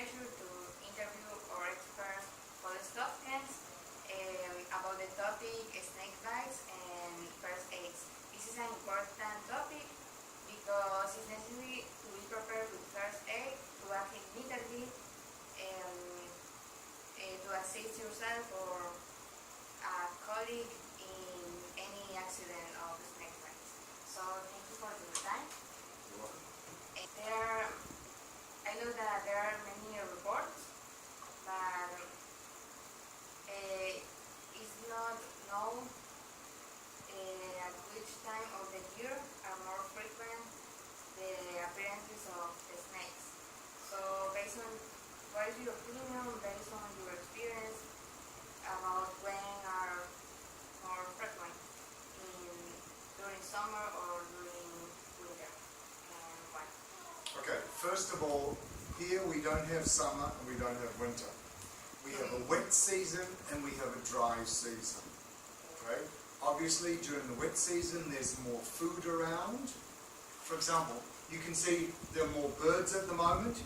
pleasure to interview our expert for the Stufkens about the topic snake bites and first aids. This is an important topic because it's necessary to be prepared with first aid, to act immediately, to assist yourself or a colleague in any accident of snake bites. So thank you for your time. You're welcome. I know that there are many reports, but it's not known at which time of the year are more frequent the appearances of the snakes. So based on what is your opinion, based on your experience about when are more frequent during summer or during winter, and why? Okay, first of all, here we don't have summer and we don't have winter. We have a wet season and we have a dry season. Okay? Obviously, during the wet season, there's more food around. For example, you can see there are more birds at the moment,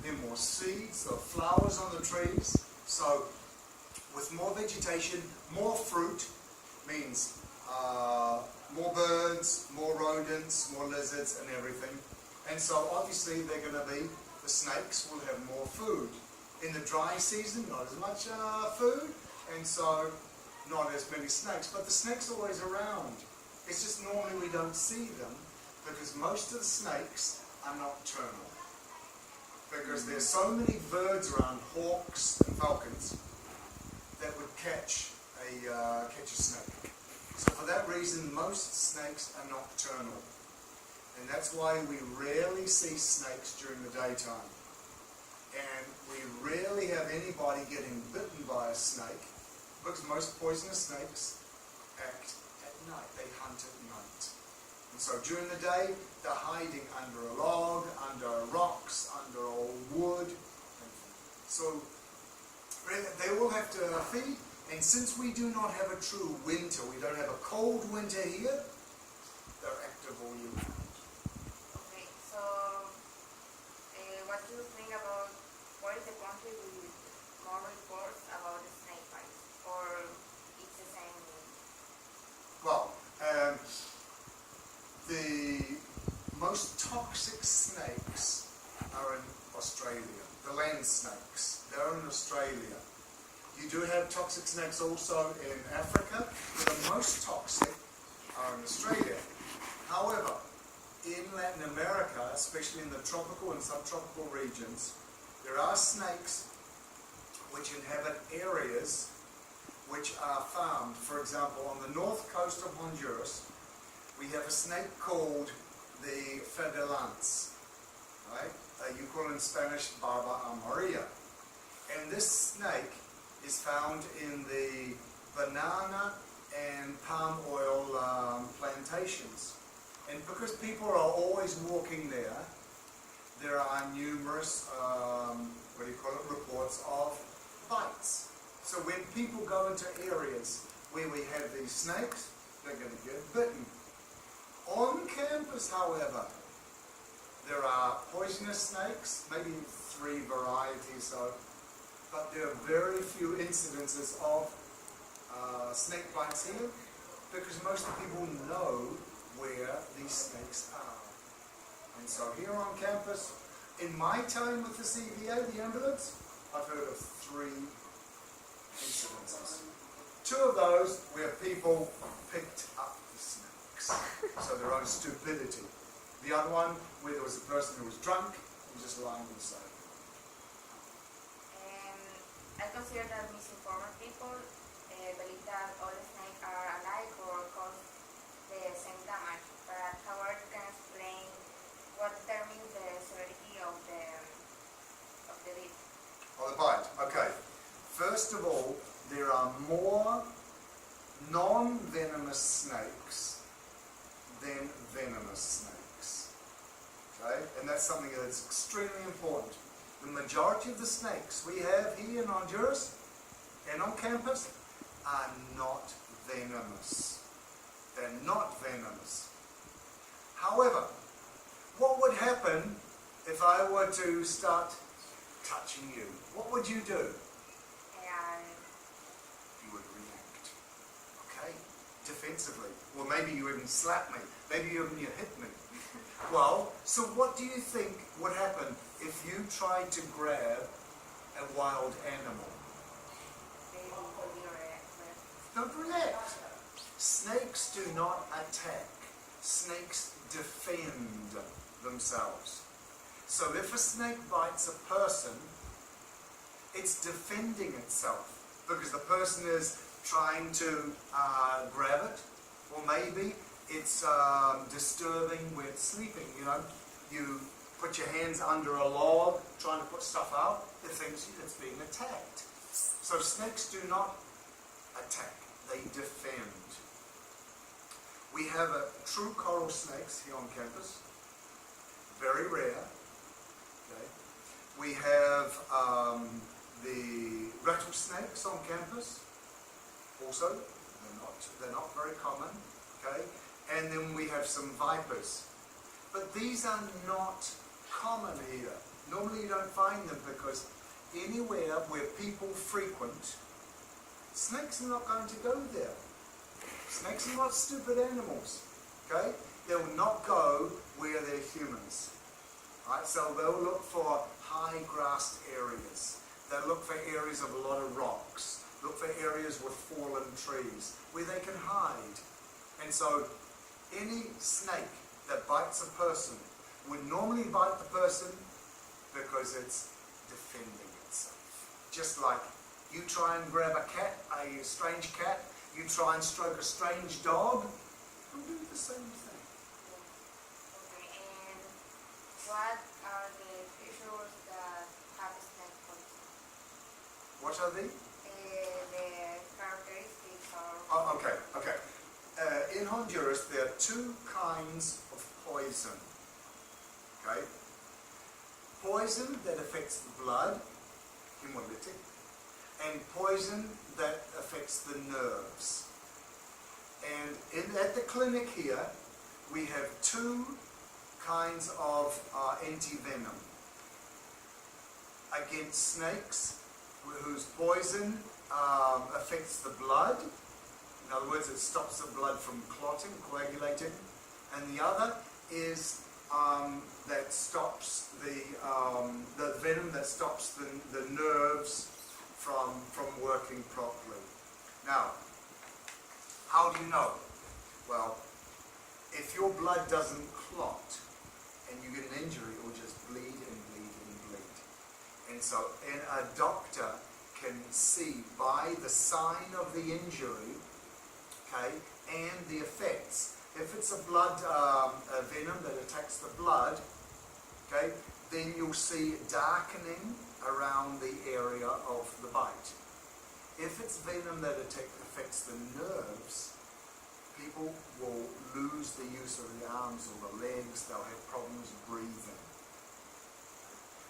there are more seeds, there are flowers on the trees. So, with more vegetation, more fruit means more birds, more rodents, more lizards and everything. And so obviously they're going to be, the snakes will have more food. In the dry season, not as much food, and so not as many snakes. But the snakes are always around. It's just normally we don't see them because most of the snakes are nocturnal. Because there's so many birds around, hawks and falcons, that would catch a snake. So for that reason, most snakes are nocturnal. And that's why we rarely see snakes during the daytime. And we rarely have anybody getting bitten by a snake, because most poisonous snakes act at night. They hunt at night. And so during the day, they're hiding under a log, under rocks, under old wood. So they all have to feed. And since we do not have a true winter, we don't have a cold winter here, they're active all year round. Okay, so what do you think about what is the country with more reports about the snake bites, or it's the same? Well, the most toxic snakes are in Australia, the land snakes. They're in Australia. You do have toxic snakes also in Africa, but the most toxic are in Australia. However, in Latin America, especially in the tropical and subtropical regions, there are snakes which inhabit areas which are farmed. For example, on the north coast of Honduras, we have a snake called the Fedelance, right? You call it in Spanish Barba Amarilla. And this snake is found in the banana and palm oil plantations. And because people are always walking there, there are numerous, reports of bites. So when people go into areas where we have these snakes, they're going to get bitten. On campus, however, there are poisonous snakes, maybe 3 varieties, but there are very few incidences of snake bites here because most people know where these snakes are. And so here on campus, in my time with the CVA, the ambulance, I've heard of 3 incidences. 2 of those where people picked up the snakes, so their own stupidity. The other one where there was a person who was drunk and just lying inside. I consider that misinformed people believe that all the snakes are alike or cause the same damage. But however, you can explain what determines the severity of the bite. Oh, the bite. Okay. First of all, there are more non-venomous snakes than venomous snakes. Okay? And that's something that's extremely important. The majority of the snakes we have here in Honduras and on campus are not venomous. They're not venomous. However, what would happen if I were to start touching you, what would you do? And You would react. Okay? Defensively. Or maybe you even slap me. Maybe you even hit me. Well, so what do you think would happen if you tried to grab a wild animal? they will be reacted. Don't react. Snakes do not attack. Snakes defend themselves. So if a snake bites a person, it's defending itself because the person is trying to grab it, or maybe it's disturbing where it's sleeping. You know, you put your hands under a log trying to put stuff out, it thinks it's being attacked. So snakes do not attack, they defend. We have a true coral snakes here on campus, very rare. Okay. We have the rattlesnakes on campus, also, they're not very common. Okay, and then we have some vipers, but these are not common here. Normally you don't find them because anywhere where people frequent, snakes are not going to go there. Snakes are not stupid animals, okay? They will not go where they're humans, right? So they'll look for high grassed areas. They'll look for areas of a lot of rocks. Look for areas with fallen trees where they can hide. And so any snake that bites a person would normally bite the person because it's defending itself. Just like you try and grab a cat, a strange cat, you try and stroke a strange dog, it'll do the same thing. Okay, and what are the features that have snake poison? What are they? The characteristics are... Oh, okay. In Honduras, there are two kinds of poison. Okay? Poison that affects the blood, hemolytic, and poison that affects the nerves. And at the clinic here, we have two kinds of anti-venom against snakes, whose poison affects the blood. In other words, it stops the blood from clotting, coagulating. And the other is that stops the venom that stops the nerves from working properly. Now, how do you know? Well, if your blood doesn't clot and you get an injury, it will just bleed and bleed and bleed. And so a doctor can see by the sign of the injury, okay, and the effects. If it's a blood a venom that attacks the blood, okay, then you'll see darkening around the area of the bite. If it's venom that affects the nerves, people will lose the use of the arms or the legs, they'll have problems breathing.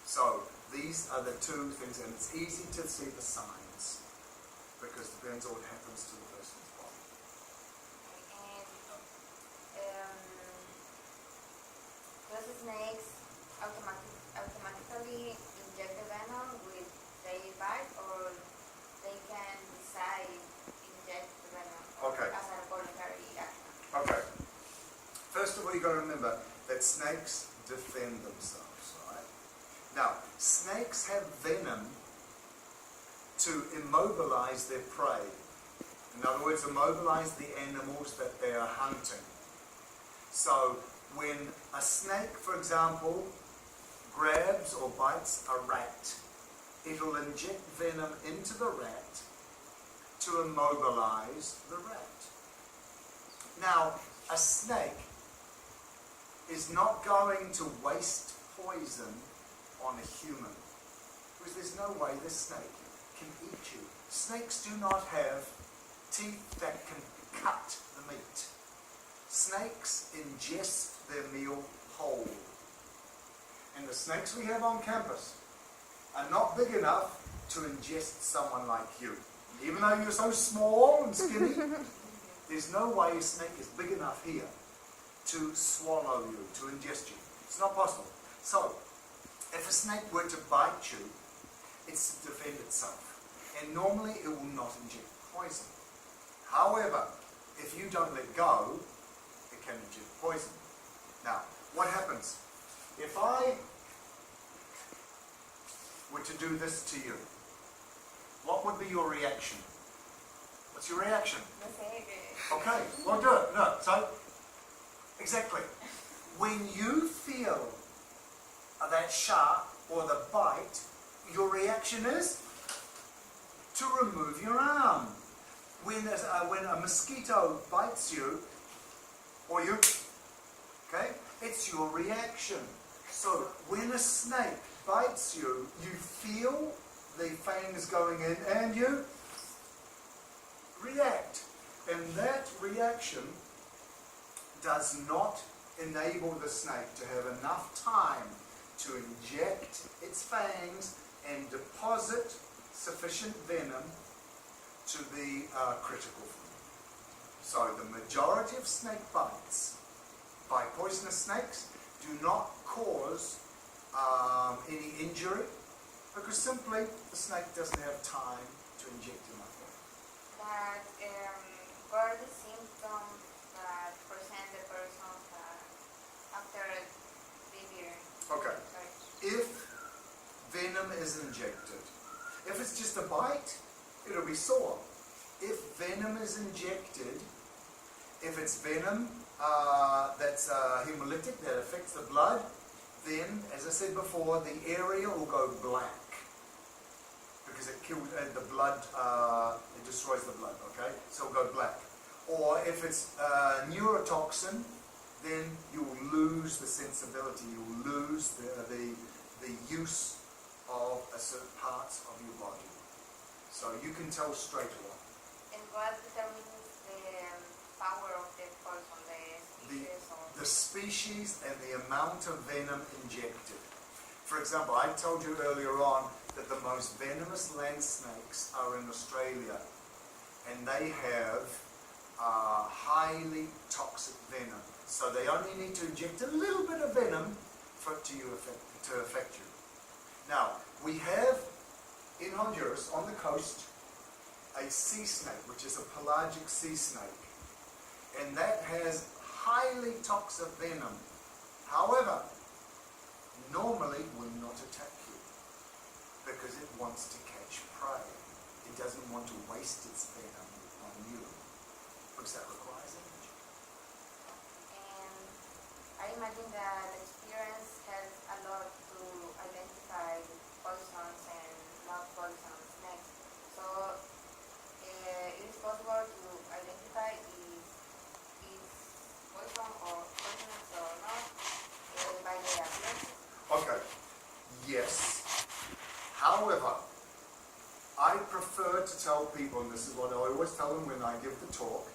So these are the two things, and it's easy to see the signs because it depends on what happens to the person's body. And those snakes automatically inject the venom with their bite, or they can decide inject the venom as a voluntary action? Okay. First of all, you've got to remember that snakes defend themselves, right? Now, snakes have venom to immobilize their prey. In other words, immobilize the animals that they are hunting. So, when a snake, for example, grabs or bites a rat, it'll inject venom into the rat to immobilize the rat. Now, a snake is not going to waste poison on a human, because there's no way this snake can eat you. Snakes do not have teeth that can cut the meat. Snakes ingest their meal whole. And the snakes we have on campus are not big enough to ingest someone like you. Even though you're so small and skinny, there's no way a snake is big enough here to swallow you, to ingest you. It's not possible. So, if a snake were to bite you, it's to defend itself. And normally it will not inject poison. However, if you don't let go, it can inject poison. Now, what happens? If I were to do this to you, what would be your reaction? What's your reaction? No sé, que... Okay, well do it. No, so, exactly. When you feel that sharp or the bite, your reaction is to remove your arm. When a mosquito bites you, or you, okay, it's your reaction. So when a snake bites you, you feel the fangs going in and you react. And that reaction does not enable the snake to have enough time to inject its fangs and deposit sufficient venom to the critical form. So the majority of snake bites by poisonous snakes do not cause any injury because simply the snake doesn't have time to inject enough venom. But what are the symptoms that present the person after being Okay, if venom is injected, if it's just a bite, it'll be sore. If venom is injected, if it's venom that's hemolytic, that affects the blood, then, as I said before, the area will go black because it kills the blood, it destroys the blood, okay? So it'll go black. Or if it's neurotoxin, then you will lose the sensibility, you will lose the use of certain parts of your body. So you can tell straight away. And what determines the power of the poison, The species and the amount of venom injected. For example, I told you earlier on that the most venomous land snakes are in Australia, and they have highly toxic venom. So they only need to inject a little bit of venom for it to affect you. Now, we have in Honduras, on the coast, a sea snake, which is a pelagic sea snake, and that has highly toxic venom. However, normally will not attack you because it wants to catch prey. It doesn't want to waste its venom on you because that requires energy. And I imagine that experience helps a lot to identify poisons and not poisons next. So it is possible to identify if poison or poisonous or not by the appearance. Okay, yes. However, I prefer to tell people, and this is what I always tell them when I give the talk,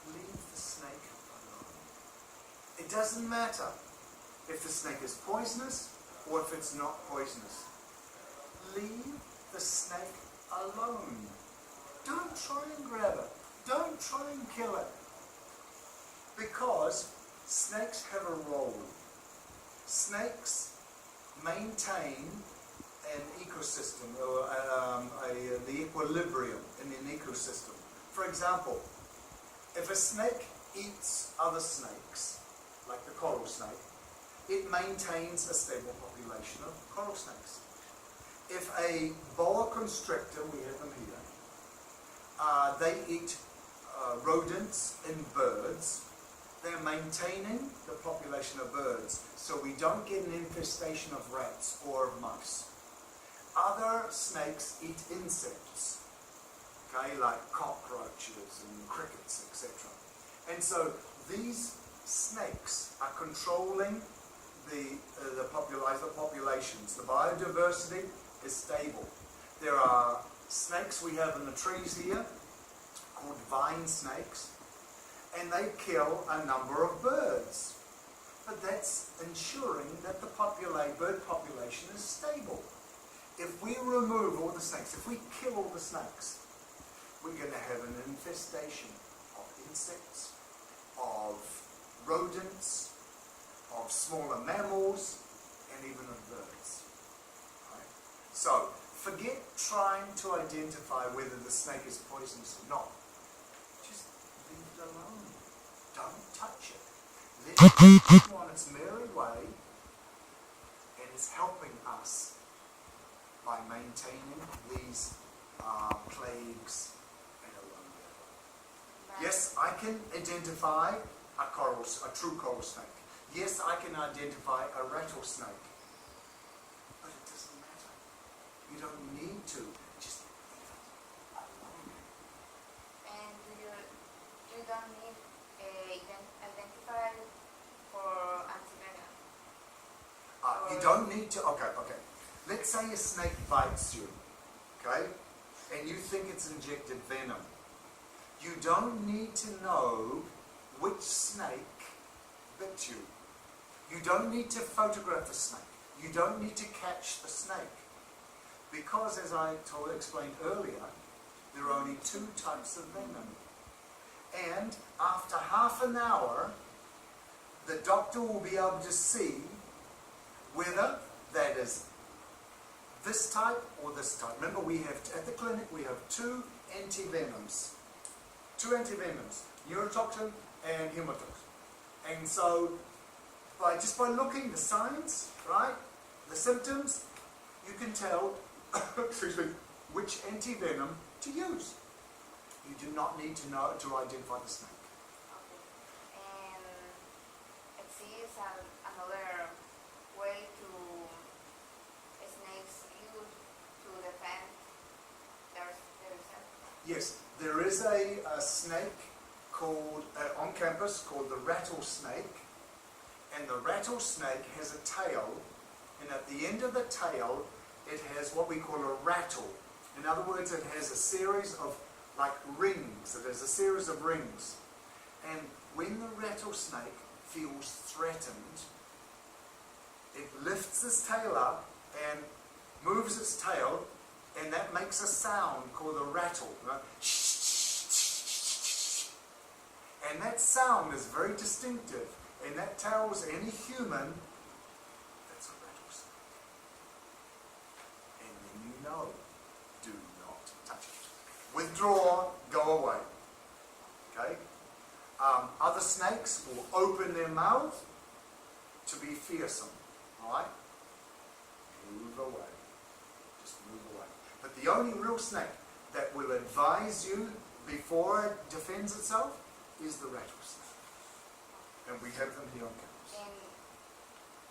leave the snake alone. It doesn't matter if the snake is poisonous or if it's not poisonous. Leave the snake alone. Don't try and grab it. Don't try and kill it. Because snakes have a role. Snakes maintain an ecosystem, or the equilibrium in an ecosystem. For example, if a snake eats other snakes, like the coral snake, it maintains a stable population of coral snakes. If a boa constrictor, we have them here, they eat rodents and birds, they're maintaining the population of birds so we don't get an infestation of rats or of mice. Other snakes eat insects, okay, like cockroaches and crickets, etc. And so these snakes are controlling the populations. The biodiversity is stable. There are snakes we have in the trees here called vine snakes, and they kill a number of birds. But that's ensuring that the bird population is stable. If we remove all the snakes, if we kill all the snakes, we're going to have an infestation of insects, of rodents, of smaller mammals, and even of birds. So, forget trying to identify whether the snake is poisonous or not. Just leave it alone. Don't touch it. Let it go on its merry way, and it's helping us by maintaining these plagues at a low level. Yes, I can identify a true coral snake. Yes, I can identify a rattlesnake. But it doesn't matter. You don't need to. Just leave it alone. And you don't need identify for antivenom? You don't need to. Okay. Let's say a snake bites you, okay, and you think it's injected venom. You don't need to know which snake bit you. You don't need to photograph the snake. You don't need to catch the snake. Because, as I explained earlier, there are only 2 types of venom. And after half an hour, the doctor will be able to see whether that is this type or this type. Remember, at the clinic we have 2 antivenoms. 2 antivenoms, neurotoxin and hemotoxin. And so, just by looking the signs, right, the symptoms, you can tell, excuse me, which antivenom to use. You do not need to know to identify the snake. Okay. And exists another way to snakes use to defend themselves? Yes, there is a snake called on campus called the rattlesnake, and the rattlesnake has a tail, and at the end of the tail it has what we call a rattle. In other words, it has a series of rings. It has a series of rings, and when the rattlesnake feels threatened, it lifts its tail up and moves its tail, and that makes a sound called a rattle. And that sound is very distinctive, and that tells any human that's a rattlesnake. And then you know, do not touch it. Withdraw, go away. Okay? Other snakes will open their mouth to be fearsome. Alright? Move away. Just move away. But the only real snake that will advise you before it defends itself is the rattlesnake. And we have them here on campus.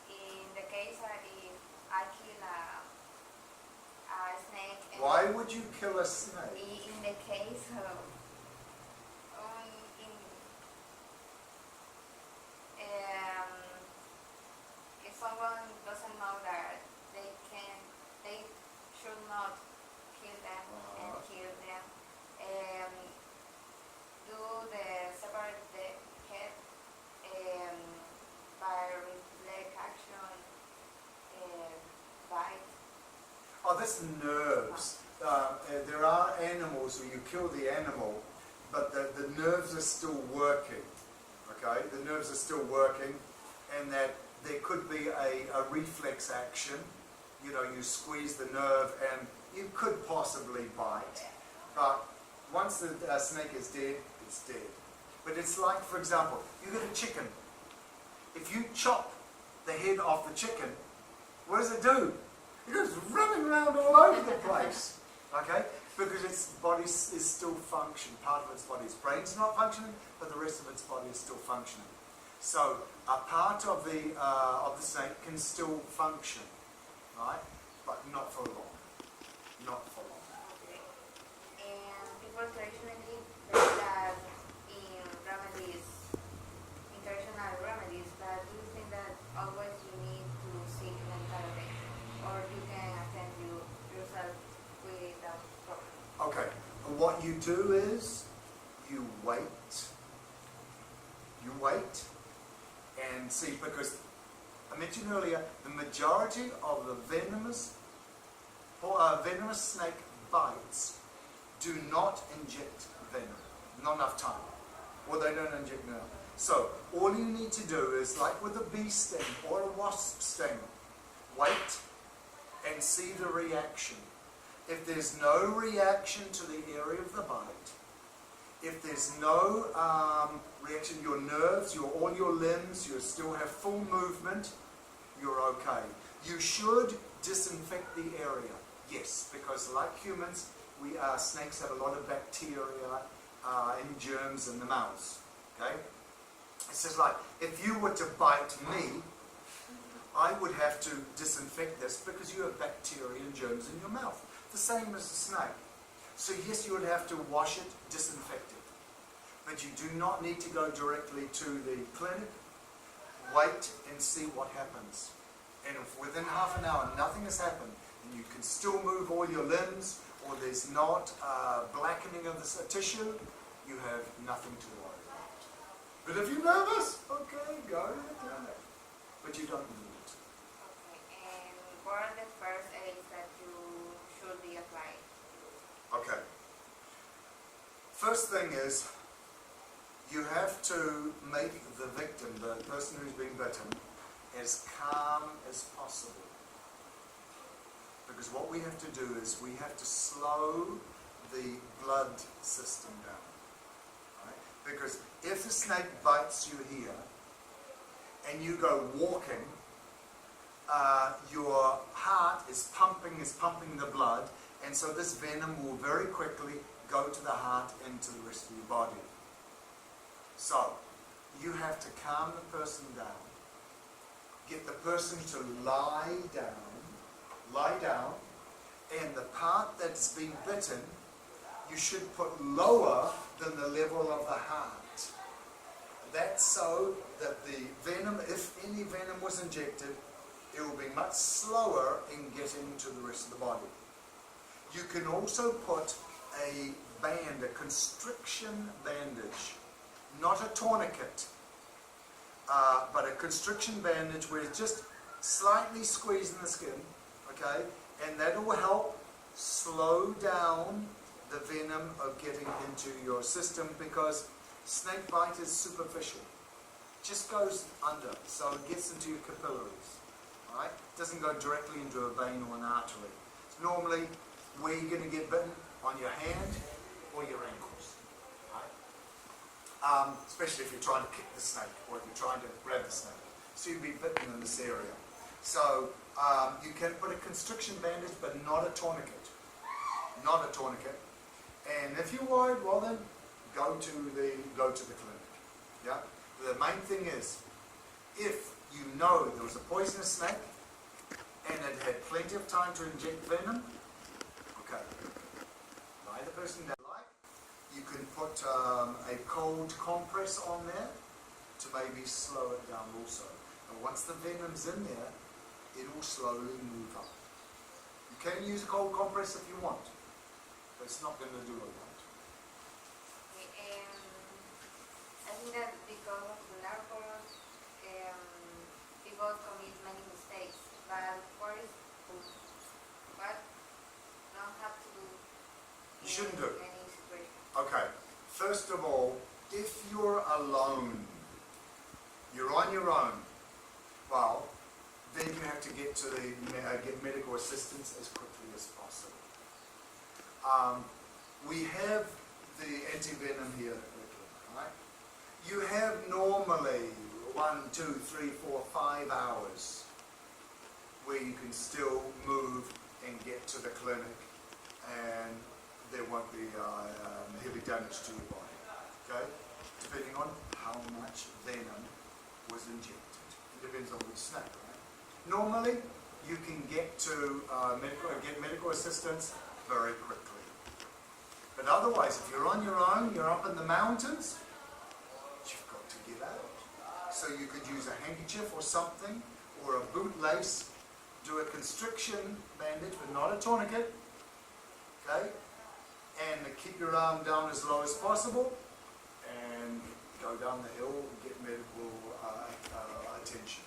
In the case if I kill a snake... Why would you kill a snake? In the case of... if someone doesn't know that they should not kill them and kill them, do the separate the head by reflex action bite. Oh, that's nerves. There are animals where you kill the animal, but the nerves are still working. Okay, the nerves are still working, and that there could be a reflex action. You know, you squeeze the nerve, and you could possibly bite. But once the snake is dead, it's dead. But it's like, for example, you get a chicken. If you chop the head off the chicken, what does it do? It goes running around all over the place. Okay? Because its body is still functioning. Part of its body, its brain's not functioning, but the rest of its body is still functioning. So a part of the snake can still function, right? But not for long. Not for long. Okay. And people traditionally say that in remedies, in traditional remedies, but do you think that always you need to seek medical attention, or you can attend yourself without problem? Okay, and what you do is you wait. You wait and see, because I mentioned earlier, the majority of the venomous snake bites do not inject venom. Not enough time. Or they don't inject venom. So, all you need to do is, like with a bee sting or a wasp sting, wait and and see the reaction. If there's no reaction to the area of the bite, if there's no reaction, your nerves, all your limbs, you still have full movement, you're okay. You should disinfect the area, yes, because like humans, snakes have a lot of bacteria and germs in the mouths. Okay? It's just like if you were to bite me, I would have to disinfect this because you have bacteria and germs in your mouth. The same as a snake. So yes, you would have to wash it, disinfect it. But you do not need to go directly to the clinic. Wait and see what happens. And if within half an hour nothing has happened, and you can still move all your limbs, or there's not blackening of the tissue, you have nothing to worry about. But if you're nervous, okay, go to the clinic. But you don't need it. Okay, and what are the first aids that you should be applying? Okay. First thing is, you have to make the victim, the person who's being bitten, as calm as possible. Because what we have to do is we have to slow the blood system down. Right? Because if the snake bites you here and you go walking, your heart is pumping the blood, and so this venom will very quickly go to the heart and to the rest of your body. So, you have to calm the person down, get the person to lie down, and the part that's been bitten, you should put lower than the level of the heart. That's so that the venom, if any venom was injected, it will be much slower in getting to the rest of the body. You can also put a band, a constriction bandage, not a tourniquet, but a constriction bandage where it's just slightly squeezing the skin, okay, and that will help slow down the venom of getting into your system, because snake bite is superficial. It just goes under, so it gets into your capillaries, right? It doesn't go directly into a vein or an artery. It's normally where you're going to get bitten, on your hand or your ankles, right? Especially if you're trying to kick the snake or if you're trying to grab the snake. So you'll be bitten in this area. So you can put a constriction bandage, but not a tourniquet. Not a tourniquet. And if you're worried, well then, go to the clinic. Yeah. The main thing is, if you know there was a poisonous snake and it had plenty of time to inject venom, okay, lie the person down. You can put a cold compress on there to maybe slow it down also. And once the venom's in there, it will slowly move up. You can use a cold compress if you want, but it's not going to do a lot. Okay, I think that because of the narcos, people commit many mistakes. But what don't have to do? You shouldn't do it. Any situation. Okay, first of all, if you're alone, you're on your own, well, then you have to get medical assistance as quickly as possible. We have the anti-venom here, right? You have normally 1, 2, 3, 4, 5 hours where you can still move and get to the clinic, and there won't be heavy damage to your body, okay? Depending on how much venom was injected. It depends on which snake, right? Normally, you can get to medical assistance very quickly. But otherwise, if you're on your own, you're up in the mountains, you've got to get out. So you could use a handkerchief or something, or a bootlace, do a constriction bandage, but not a tourniquet, okay? And keep your arm down as low as possible, and go down the hill and get medical attention.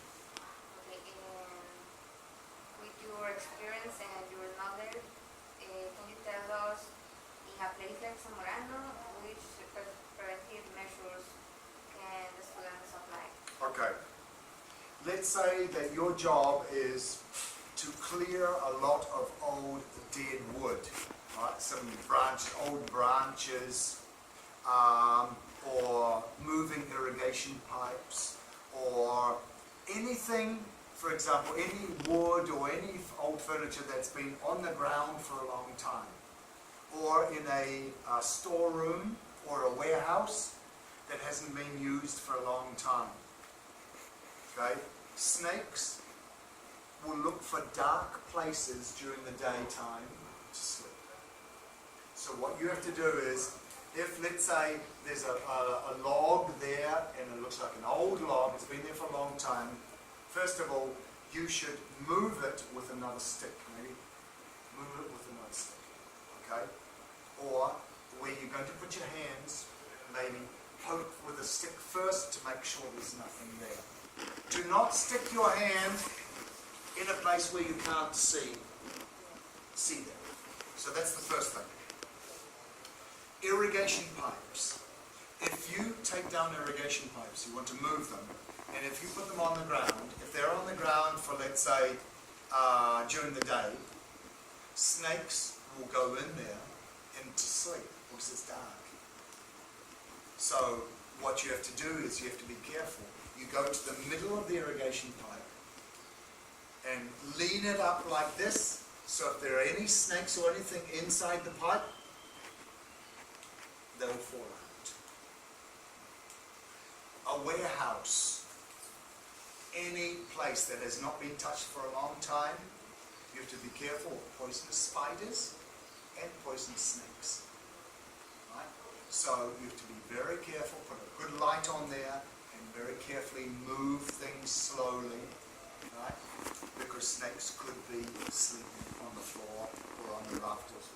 Okay, and with your experience and your knowledge, can you tell us, in a place like Zamorano, which preventive measures can the students apply? Okay. Let's say that your job is to clear a lot of old dead wood, right? Some old branches, or moving irrigation pipes, or anything, for example, any wood or any old furniture that's been on the ground for a long time, or in a storeroom or a warehouse that hasn't been used for a long time. Okay? Snakes will look for dark places during the daytime to sleep. So what you have to do is, if let's say there's a log there and it looks like an old log, it's been there for a long time, first of all, you should move it with another stick, maybe. Move it with another stick, okay? Or where you're going to put your hands, maybe poke with a stick first to make sure there's nothing there. Do not stick your hand in a place where you can't see them. So that's the first thing. Irrigation pipes. If you take down irrigation pipes, you want to move them, and if you put them on the ground, if they're on the ground for, let's say, during the day, snakes will go in there and to sleep because it's dark. So what you have to do is you have to be careful. You go to the middle of the irrigation pipe and lean it up like this, so if there are any snakes or anything inside the pipe, they'll fall out. A warehouse, any place that has not been touched for a long time, you have to be careful of poisonous spiders and poisonous snakes. Right? So you have to be very careful, put a good light on there, and very carefully move things slowly, right? Because snakes could be sleeping on the floor or on the rafters.